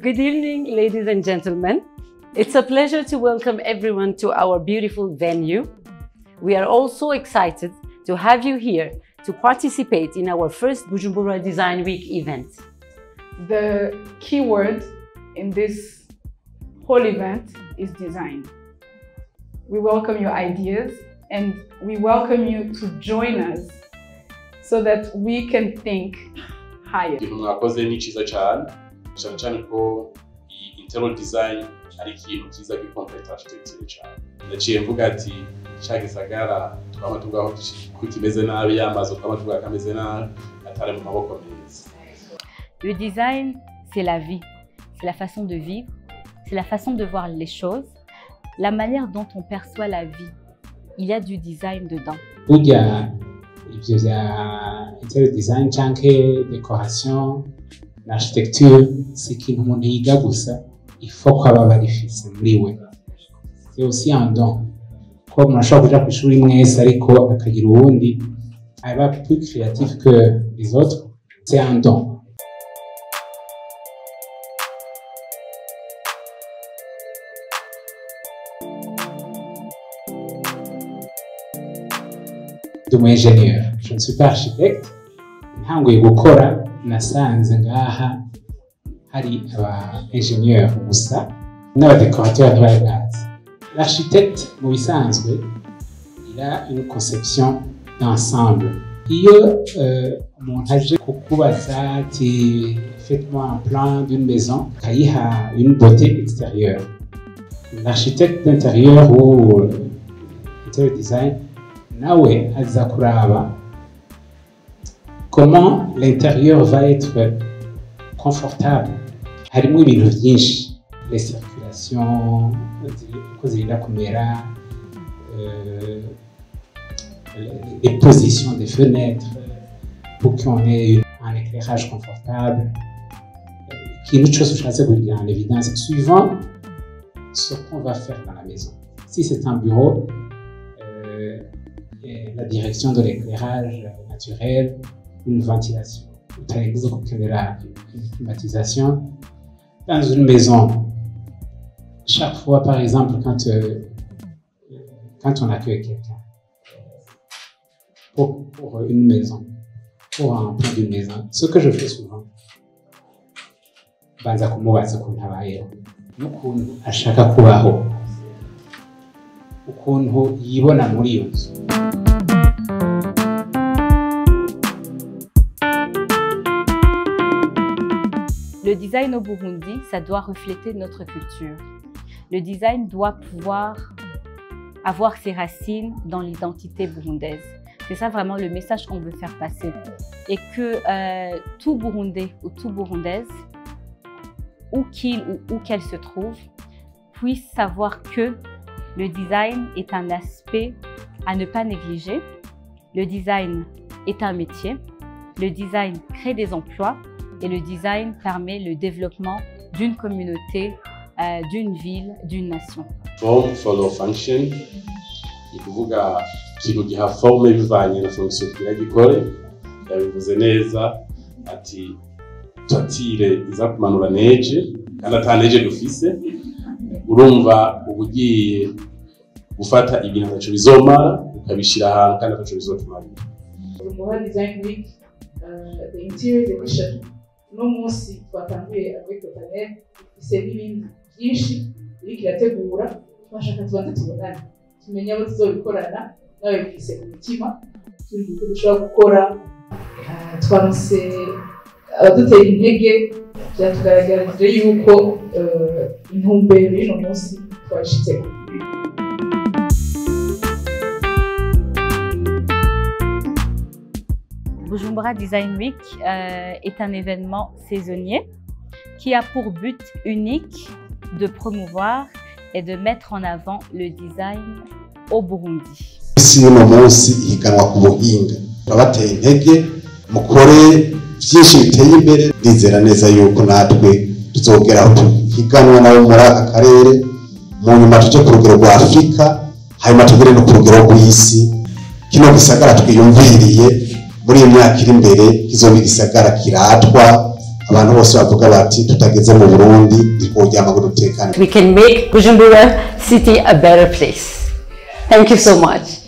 Good evening, ladies and gentlemen. It's a pleasure to welcome everyone to our beautiful venue. We are also excited to have you here to participate in our first Bujumbura Design Week event. The key word in this whole event is design. We welcome your ideas and we welcome you to join us so that we can think higher. Mwakoze ni ciza cyane cyane ko interior design ari ikintu cyiza gikomplete architecture cyane. Ndaciye mvuga ati cyagisagara twama tugaho kimeze nabi yamaze twama tugaho kameze nabi atari mu maboko meza. Le design, c'est la vie, c'est la façon de vivre, c'est la façon de voir les choses, la manière dont on perçoit la vie. Il y a du design dedans. Burya ivyo vya interior design canke decoration l'architecture c'est ikintu umuntu yiga gusa il faut ko aba barifise muri we. C'est aussi un don. Ko umuntu ashobora kuja kw'ishuri mwese ariko akagira uwundi aba plus créatif que les autres, c'est un don. De mon ingénieur. Je ne suis pas architecte. Ntanguye gukora nasanze ngaha hari aba ingénieur gusa n'abadecorateur ntibagazi. L'architecte mu bisanzwe il a une conception d'ensemble. Iyo umuntu aje kukubaza ati faites-moi un plan d'une maison, kayiha une beauté extérieure. L'architecte d'intérieur ou interior design nawe aza kuraba comment l'intérieur va être confortable. Harimo ibintu byinshi, les circulations, uko zirinda kumera, les positions des fenêtres pour qu'on ait un éclairage confortable. Ikintu cyose ushatse kugira en évidence suivant ce qu'on va faire dans la maison. Si c'est un bureau, la direction de l'éclairage naturel, une ventilation. Par exemple, une climatisation. Dans une maison, chaque fois, par exemple, quand on accueille quelqu'un pour une maison, pour un plan d'une maison, ce que je fais souvent, banza kumubaza ukuntu abayeho n'ukuntu ashaka kubaho, ukuntu yibona muri iyo nzu. Le design au Burundi, ça doit refléter notre culture. Le design doit pouvoir avoir ses racines dans l'identité burundaise. C'est ça vraiment le message qu'on veut faire passer. Et que tout Burundais ou tout Burundaise, où qu'il ou où qu'elle se trouve, puisse savoir que le design est un aspect à ne pas négliger. Le design est un métier. Le design crée des emplois. Et le design permet le développement d'une communauté, d'une ville, d'une nation. Form follow function. Ikuvuga ikintu giha forme bivanye na fonction kiragikore. Yabivuze neza ati twatire iza kumanura neje kandi ataneje dufise. Urumva ubugiye gufata ibintu byacu bizomara ukabishira ahantu kandi byacu bizotumarira. Bujumbura Design Week, the interior decoration. No munsi twatanguye agwitotanel ise n'ibindi byinshi biri kirategura twashaka tubanze tubonane tumenye abo tuzobikorana nawe bifise ku mutima turi dushobora gukora twanse abadutera intege byatugaragara yuko intumbero y'ino munsi twashitse. Bujumbura Design Week est un événement saisonnier qui a pour but unique de promouvoir et de mettre en avant le design au Burundi. Si uno munsi higanwa ku buhinga babateye intege mukore byinshi biteye imbere ndizera neza yuko natwe tuzogeraho higanwa nabo muri aka karere mu nyuma tuje ku rugero rwa Afurika hanyuma tugere no ku rugero rw'isi kino gisagara twiyumviriye muri iyi myaka iri imbere kizoba igisagara kiratwa abantu bose bavuga bati tutageze mu Burundi ntitworyama ngo dutekane. We can make Bujumbura city a better place. Thank you so much.